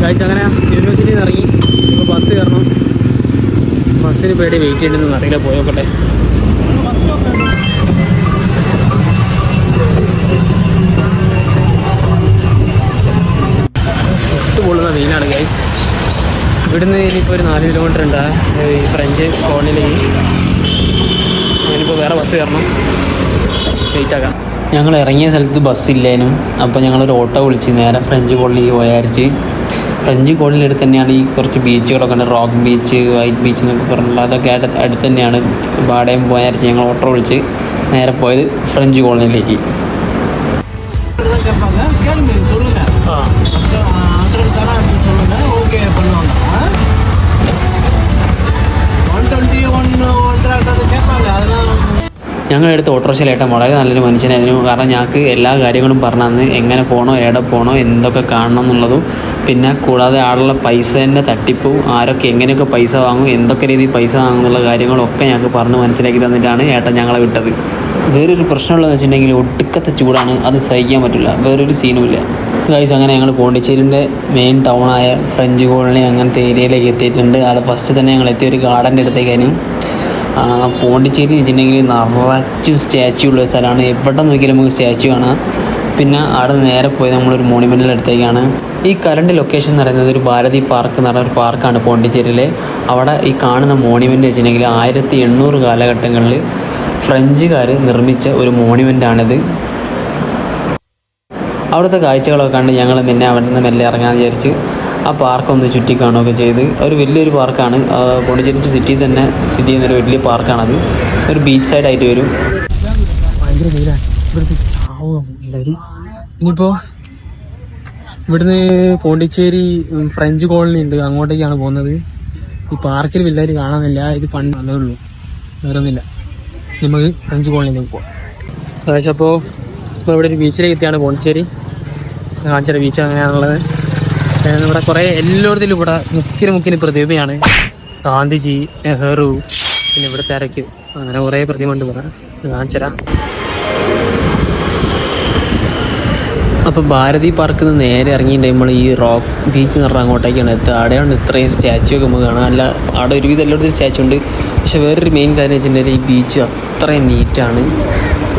Guys അങ്ങനെ യൂണിവേഴ്സിറ്റിയിൽ നിന്ന് ഇറങ്ങി ഇപ്പോൾ ബസ് കയറണം. ബസ്സിന് പേടി വെയിറ്റ് ചെയ്യണമെന്ന് അറിയില്ല, പോയോക്കട്ടെ. ചുട്ടുപൊള്ളുന്ന വെയിലാണ് ഗൈസ്. ഇവിടുന്ന് ഇനിയിപ്പോൾ ഒരു 4 കിലോമീറ്റർ ഉണ്ട് ഈ ഫ്രഞ്ച് കോളനിയിലേക്ക്. ഞാനിപ്പോൾ വേറെ ബസ് കയറണം, വെയിറ്റ് ആക്കാം. ഞങ്ങൾ ഇറങ്ങിയ സ്ഥലത്ത് ബസ്സില്ലേനും, അപ്പോൾ ഞങ്ങളൊരു ഓട്ടോ വിളിച്ച് നേരെ ഫ്രഞ്ച് കോളനിക്ക് പോയാരിച്ച്. ഫ്രഞ്ച് കോളനിയുടെ അടുത്ത് തന്നെയാണ് ഈ കുറച്ച് ബീച്ചുകളൊക്കെ ഉണ്ട്, റോക്ക് ബീച്ച്, വൈറ്റ് ബീച്ച് എന്നൊക്കെ പറഞ്ഞിട്ടുള്ള അതൊക്കെ അടുത്ത് തന്നെയാണ്. വാടകയും പോയാരിച്ച് ഞങ്ങൾ ഓട്ടോ വിളിച്ച് നേരെ പോയത് ഫ്രഞ്ച് കോളനിയിലേക്ക്. ഞങ്ങളെടുത്ത് ഓട്ടോറിക്ഷയിലേട്ടൻ വളരെ നല്ലൊരു മനുഷ്യനായിരുന്നു. കാരണം ഞങ്ങൾക്ക് എല്ലാ കാര്യങ്ങളും പറഞ്ഞു തന്ന് എങ്ങനെ പോകണോ, എവിടെ പോകണോ, എന്തൊക്കെ കാണണം എന്നുള്ളതും, പിന്നെ കൂടാതെ ആളുള്ള പൈസേൻ്റെ തട്ടിപ്പും, ആരൊക്കെ എങ്ങനെയൊക്കെ പൈസ വാങ്ങും, എന്തൊക്കെ രീതിയിൽ പൈസ വാങ്ങും എന്നുള്ള കാര്യങ്ങളൊക്കെ ഞങ്ങൾക്ക് പറഞ്ഞ് മനസ്സിലാക്കി തന്നിട്ടാണ് ഏട്ടൻ ഞങ്ങളെ വിട്ടത്. വേറൊരു പ്രശ്നമുള്ളതെന്ന് വെച്ചിട്ടുണ്ടെങ്കിൽ ഒട്ടുക്കത്തെ ചൂടാണ്, അത് സഹിക്കാൻ പറ്റില്ല, വേറൊരു സീനുമില്ല ഗൈസ്. അങ്ങനെ ഞങ്ങൾ പോണ്ടിച്ചേരിൻ്റെ മെയിൻ ടൗണായ ഫ്രഞ്ച് കോളനി അങ്ങനത്തെ ഏരിയയിലേക്ക് എത്തിയിട്ടുണ്ട്. അവിടെ ഫസ്റ്റ് തന്നെ ഞങ്ങൾ എത്തിയ ഒരു ഗാർഡൻ്റെ അടുത്തേക്കായിരുന്നു. പോണ്ടിച്ചേരി വെച്ചിട്ടുണ്ടെങ്കിൽ നിറച്ചും സ്റ്റാച്യു ഉള്ള സ്ഥലമാണ്. എവിടെ നോക്കിയാലും നമുക്ക് സ്റ്റാച്യു കാണാം. പിന്നെ അവിടെ നേരെ പോയി നമ്മളൊരു മോണിമെൻ്റിൻ്റെ അടുത്തേക്കാണ്. ഈ കറണ്ട് ലൊക്കേഷൻ എന്ന് പറയുന്നത് ഒരു ഭാരതി പാർക്ക് എന്ന് പറഞ്ഞ ഒരു പാർക്കാണ് പോണ്ടിച്ചേരിയിൽ. അവിടെ ഈ കാണുന്ന മോണിമെൻ്റ് വെച്ചിട്ടുണ്ടെങ്കിൽ 1800 കാലഘട്ടങ്ങളിൽ ഫ്രഞ്ചുകാർ നിർമ്മിച്ച ഒരു മോണിമെൻ്റാണിത്. അവിടുത്തെ കാഴ്ചകളൊക്കെ കണ്ട് ഞങ്ങൾ പിന്നെ അവിടെ നിന്ന് മെല്ലെ ഇറങ്ങാമെന്ന് വിചാരിച്ച് ആ പാർക്കൊന്ന് ചുറ്റിക്കാണുകയൊക്കെ ചെയ്ത്. ഒരു വലിയൊരു പാർക്കാണ്, പോണ്ടിച്ചേരി സിറ്റിയിൽ തന്നെ സ്ഥിതി ചെയ്യുന്നൊരു വലിയ പാർക്കാണത്. ഒരു ബീച്ച് സൈഡായിട്ട് വരും. ഭയങ്കര വെയിലാണ് ഇവിടുത്തെ, ചാവും എല്ലാവരും. ഇനിയിപ്പോൾ ഇവിടുന്ന് പോണ്ടിച്ചേരി ഫ്രഞ്ച് കോളനി ഉണ്ട്, അങ്ങോട്ടേക്കാണ് പോകുന്നത്. ഈ പാർക്കിൽ വലുതായിട്ട് കാണാനില്ല, ഇത് പണ്ട് വന്നേ ഉള്ളൂ, വേറെ ഒന്നുമില്ല. നമുക്ക് ഫ്രഞ്ച് കോളനിയിലേക്ക് പോകാം. ഏകദേശം അപ്പോൾ ഇവിടെ ഒരു ബീച്ചിലേക്ക് എത്തിയാണ് പോണ്ടിച്ചേരി. കാഞ്ചിറ ബീച്ച് അങ്ങനെയാണുള്ളത്. ഇവിടെ കുറേ എല്ലായിടത്തിലും ഇവിടെ മുക്കിന് പ്രതിമയാണ്. ഗാന്ധിജി, നെഹ്റു, പിന്നെ ഇവിടുത്തെ അരക്ക്, അങ്ങനെ കുറേ പ്രതിമ ഉണ്ട് ഇവിടെ. കാഞ്ചിറ. അപ്പോൾ ഭാരതി പാർക്കിൽ നിന്ന് നേരെ ഇറങ്ങിയിട്ട് നമ്മൾ ഈ റോക്ക് ബീച്ച് എന്ന് പറഞ്ഞാൽ അങ്ങോട്ടേക്കാണ് എത്തുക. അവിടെയാണ് ഇത്രയും സ്റ്റാച്ചു ഒക്കെ നമുക്ക് കാണാം. അല്ല, അവിടെ ഒരുവിധം എല്ലായിടത്തും സ്റ്റാച്ചു ഉണ്ട്. പക്ഷെ വേറൊരു മെയിൻ കാര്യം വെച്ചിട്ടുണ്ടെങ്കിൽ ഈ ബീച്ച് അത്രയും നീറ്റാണ്.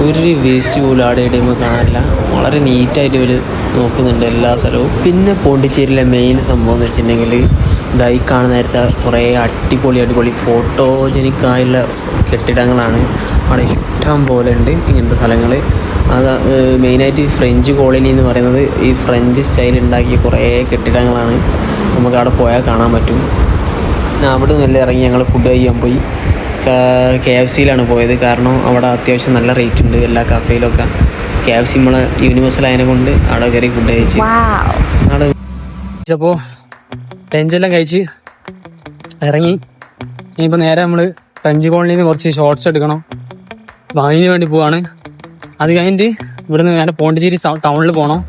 ഒരു വേസ്റ്റ് പോലും അവിടെ ഇടുമ്പോൾ കാണാനില്ല. വളരെ നീറ്റായിട്ട് ഇവർ നോക്കുന്നുണ്ട് എല്ലാ സ്ഥലവും. പിന്നെ പോണ്ടിച്ചേരിയിലെ മെയിൻ സംഭവം എന്ന് വെച്ചിട്ടുണ്ടെങ്കിൽ ഇതായി കാണുന്ന നേരത്തെ കുറേ അടിപൊളി ഫോട്ടോജനിക്കായുള്ള കെട്ടിടങ്ങളാണ് അവിടെ ഇഷ്ടം പോലെ ഉണ്ട്. ഇങ്ങനത്തെ സ്ഥലങ്ങൾ അത് മെയിനായിട്ട് ഫ്രഞ്ച് കോളനി എന്ന് പറയുന്നത് ഈ ഫ്രഞ്ച് സ്റ്റൈൽ ഉണ്ടാക്കിയ കുറേ കെട്ടിടങ്ങളാണ്. നമുക്ക് അവിടെ പോയാൽ കാണാൻ പറ്റും. അവിടെ നിന്ന് ഇറങ്ങി ഞങ്ങൾ ഫുഡ് കഴിക്കാൻ പോയി. KFCയിലാണ് പോയത്. കാരണം അവിടെ അത്യാവശ്യം നല്ല റേറ്റ് ഉണ്ട് എല്ലാ കഫേയിലൊക്കെ. KFC നമ്മളെ യൂണിവേഴ്സൽ ആയതിനെ കൊണ്ട് അവിടെ കയറി ഫുഡ് കഴിച്ച് അവിടെ അപ്പോൾ ലഞ്ചെല്ലാം കഴിച്ച് ഇറങ്ങി. ഇനിയിപ്പോൾ നേരെ നമ്മൾ ഫ്രഞ്ച് കോളനിയിൽ നിന്ന് കുറച്ച് ഷോർട്സ് എടുക്കണം, അപ്പോൾ അതിന് വേണ്ടി പോവാണ്. അത് കഴിഞ്ഞിട്ട് ഇവിടുന്ന് നേരെ പോണ്ടിച്ചേരി ടൗണിൽ പോകണം.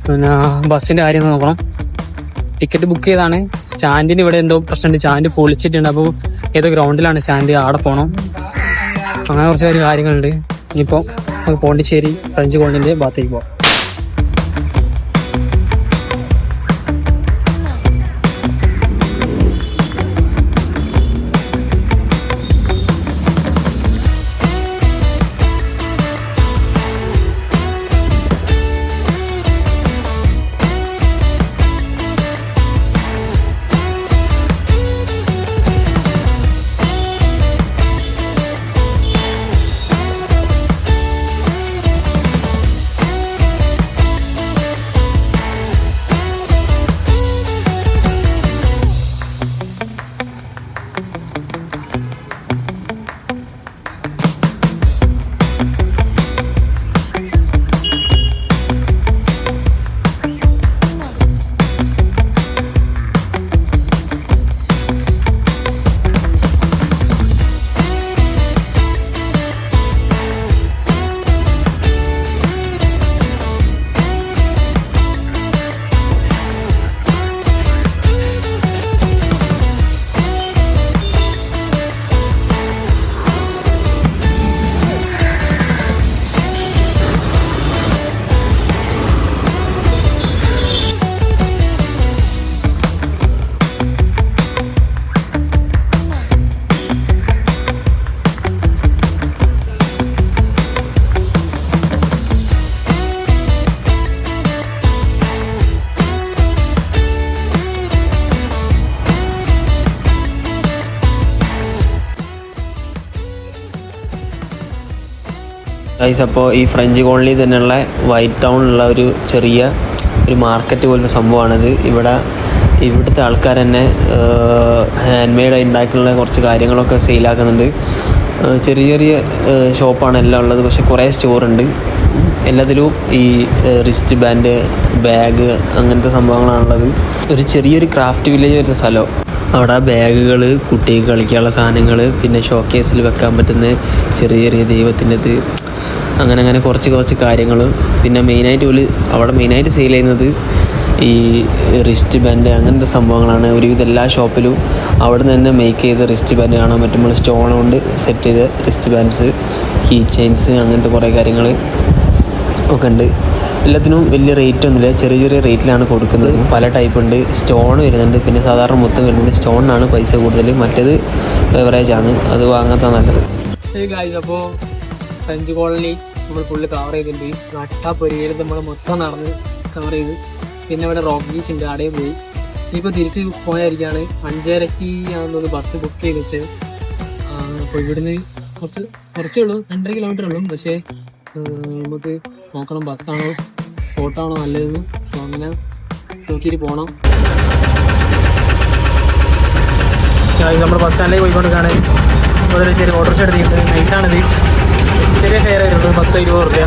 പിന്നെ ബസ്സിൻ്റെ കാര്യം നോക്കണം. ടിക്കറ്റ് ബുക്ക് ചെയ്താണ്. സ്റ്റാൻഡിന് ഇവിടെ എന്തോ പ്രശ്നമുണ്ട്, സ്റ്റാൻഡ് പൊളിച്ചിട്ടുണ്ട്. അപ്പോൾ ഏതോ ഗ്രൗണ്ടിലാണ് സ്റ്റാൻഡ്, അവിടെ പോകണം. അങ്ങനെ കുറച്ച് കാര്യങ്ങളുണ്ട്. ഇനിയിപ്പോൾ നമുക്ക് പോണ്ടിച്ചേരി ഫ്രഞ്ച് കോളനിൻ്റെ ഭാഗത്തേക്ക് പോകാം. ഗൈസ് അപ്പോൾ ഈ ഫ്രഞ്ച് കോളനി തന്നെയുള്ള വൈറ്റ് ടൗണിലുള്ള ഒരു ചെറിയ ഒരു മാർക്കറ്റ് പോലത്തെ സംഭവമാണിത്. ഇവിടുത്തെ ആൾക്കാർ തന്നെ ഹാൻഡ് മെയ്ഡായി ഉണ്ടാക്കിയുള്ള കുറച്ച് കാര്യങ്ങളൊക്കെ സെയിലാക്കുന്നുണ്ട്. ചെറിയ ചെറിയ ഷോപ്പാണ് എല്ലാം ഉള്ളത്. പക്ഷെ കുറേ സ്റ്റോറുണ്ട്. എല്ലാത്തിലും ഈ റിസ്റ്റ് ബാൻഡ്, ബാഗ് അങ്ങനത്തെ സംഭവങ്ങളാണുള്ളത്. ഒരു ചെറിയൊരു ക്രാഫ്റ്റ് വില്ലേജ് വരുന്ന സ്ഥലം. അവിടെ ബാഗുകൾ, കുട്ടികൾക്ക് കളിക്കാനുള്ള സാധനങ്ങൾ, പിന്നെ ഷോക്കേസിൽ വെക്കാൻ പറ്റുന്ന ചെറിയ ചെറിയ ദൈവത്തിൻ്റെത്, അങ്ങനെ കുറച്ച് കാര്യങ്ങൾ. പിന്നെ അവിടെ മെയിനായിട്ട് സെയിൽ ചെയ്യുന്നത് ഈ റിസ്റ്റ് ബാൻഡ് അങ്ങനത്തെ സംഭവങ്ങളാണ്. ഒരുവിധം എല്ലാ ഷോപ്പിലും അവിടെ നിന്ന് തന്നെ മേക്ക് ചെയ്ത റിസ്റ്റ് ബാൻഡ് കാണാൻ പറ്റും. നമ്മൾ സ്റ്റോൺ കൊണ്ട് സെറ്റ് ചെയ്ത റിസ്റ്റ് ബാൻഡ്സ്, കീ ചെയിൻസ്, അങ്ങനത്തെ കുറേ കാര്യങ്ങൾ ഒക്കെ ഉണ്ട്. എല്ലാത്തിനും വലിയ റേറ്റ് ഒന്നുമില്ല, ചെറിയ ചെറിയ റേറ്റിലാണ് കൊടുക്കുന്നത്. പല ടൈപ്പ് ഉണ്ട്. സ്റ്റോൺ വരുന്നുണ്ട്, പിന്നെ സാധാരണ മൊത്തം വരുന്നുണ്ട്. സ്റ്റോണിനാണ് പൈസ കൂടുതൽ, മറ്റേത് എവറേജ് ആണ്. അത് വാങ്ങാത്ത നല്ലത്. അപ്പോൾ ഫ്രഞ്ച് കോളനി നമ്മൾ ഫുള്ള് കവർ ചെയ്തിട്ടുണ്ട്. നട്ടാപ്പൊരിയിൽ നമ്മൾ മൊത്തം നടന്ന് കവർ ചെയ്ത്. പിന്നെ ഇവിടെ റോക്ക് ബീച്ച് ഉണ്ട്, അവിടെ പോയി. ഇനിയിപ്പോൾ തിരിച്ച് പോയായിരിക്കാണ്. 5:30 ആണെന്ന് ബസ് ബുക്ക് ചെയ്ത് വെച്ചത്. അപ്പോൾ ഇവിടുന്ന് കുറച്ചേ ഉള്ളൂ, 2.5 കിലോമീറ്റർ ഉള്ളൂ. പക്ഷേ നമുക്ക് നോക്കണം ബസ്സാണോ ഓട്ടോ ആണോ നല്ലതെന്ന്. അപ്പോൾ അങ്ങനെ നോക്കിയിട്ട് പോകണം. നമ്മൾ ബസ് സ്റ്റാൻഡിലേക്ക് പോയിക്കൊണ്ടിരിക്കുകയാണ്. അപ്പോൾ ഒരു ചെറിയ ഓട്ടോറിക്ഷ എടുത്തിട്ടുണ്ട്. നൈസാണിത്. ചെറിയ ഫെയർ വരുന്നത് 10-20 റുപ്യ.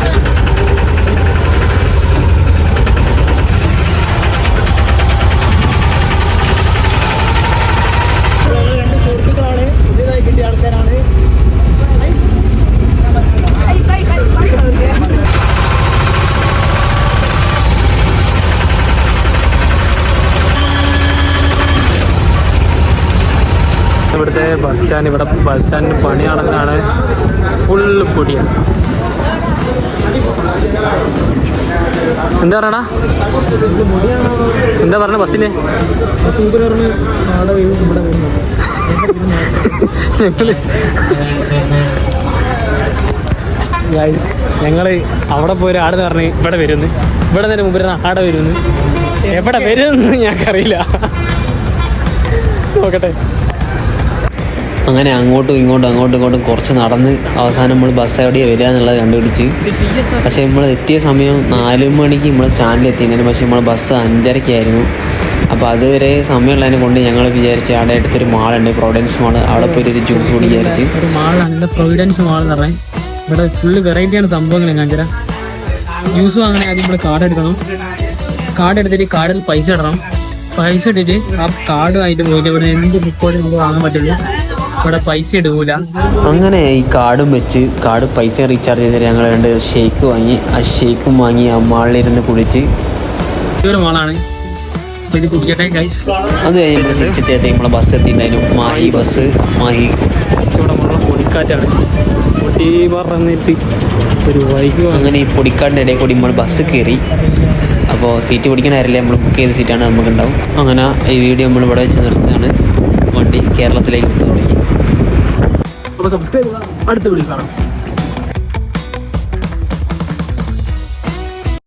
രണ്ട് സുഹൃത്തുക്കളാണ്, പുതിയതായി കിട്ടിയ ആൾക്കാരാണ്. ഇവിടുത്തെ ബസ് സ്റ്റാൻഡിന് പണി നടന്നാണ്. ഫുള്ള് പൊടിയാണ്. എന്താ പറയണ ബസ്സിന് ഞങ്ങൾ അവിടെ പോയി ആടെന്ന് പറഞ്ഞ് ഇവിടെ വരുന്നു. ഇവിടെ നേരെ മുമ്പ് ആടെ വരുന്നു. എവിടെ വരുമെന്ന് ഞങ്ങൾക്കറിയില്ല. നോക്കട്ടെ. അങ്ങനെ അങ്ങോട്ടും ഇങ്ങോട്ടും കുറച്ച് നടന്ന് അവസാനം നമ്മൾ ബസ് എവിടെയാണ് വരിക എന്നുള്ളത് കണ്ടുപിടിച്ച്. പക്ഷേ നമ്മൾ എത്തിയ സമയം 4 മണിക്ക് നമ്മൾ സ്റ്റാൻഡിൽ എത്തിയിരുന്നു. പക്ഷേ നമ്മൾ ബസ് 5:30 അപ്പോൾ അതുവരെ സമയമുള്ളതിനെ കൊണ്ട് ഞങ്ങൾ വിചാരിച്ച് അവിടെ അടുത്തൊരു മാളുണ്ട്, പ്രൊവിഡൻസ് മാൾ. അവിടെ പോയി ഒരു ജ്യൂസ് കൂടി വിചാരിച്ച്. ഒരു മാളാണ് പ്രൊവിഡൻസ് മാൾ എന്ന് പറഞ്ഞാൽ. ഇവിടെ ഫുള്ള് വെറൈറ്റിയാണ് സംഭവങ്ങൾ. കാണിച്ചാൽ ജ്യൂസ് വാങ്ങണേ ആദ്യം ഇവിടെ കാർഡ് എടുക്കണം. കാർഡ് എടുത്തിട്ട് കാർഡിൽ പൈസ ഇടണം. പൈസ ഇട്ടിട്ട് ആ കാർഡുമായിട്ട് പോയിട്ട് ഇവിടെ എന്ത് ബുക്കോട് നമുക്ക് വാങ്ങാൻ പറ്റില്ല. ഇവിടെ പൈസ ഇടൂല. അങ്ങനെ ഈ കാർഡും വെച്ച് പൈസ റീചാർജ് ചെയ്തിട്ട് ഞങ്ങൾ 2 ഷേക്ക് വാങ്ങി. ആ ഷേക്കും വാങ്ങി ആ മാളിലിരുന്ന് കുടിച്ച്. ഇതൊരു മാളാണ്. ഇത് കുടിക്കട്ടെ ഗൈസ്. അത് കഴിഞ്ഞ് തിരിച്ചെത്തിയത് നമ്മളെ ബസ് എത്തിയിട്ടുണ്ടായിരുന്നു. മാഹി ഇവിടെ മുള്ള പൊടിക്കാറ്റാണ്. പൊടി പറഞ്ഞിട്ട് ഒരു വൈകി. അങ്ങനെ ഈ പൊടിക്കാടിൻ്റെ ഇടയിൽ കൂടി നമ്മൾ ബസ് കയറി. അപ്പോൾ സീറ്റ് പിടിക്കാനായില്ലേ, നമ്മൾ ബുക്ക് ചെയ്ത സീറ്റാണ് നമുക്കുണ്ടാവും. അങ്ങനെ ഈ വീഡിയോ നമ്മൾ ഇവിടെ വെച്ച് നിർത്തുകയാണ്. വണ്ടി കേരളത്തിലേക്ക് തുടങ്ങി. അപ്പോൾ സബ്സ്ക്രൈബ് ചെയ്യുക. അടുത്ത വീഡിയോ കാണാം.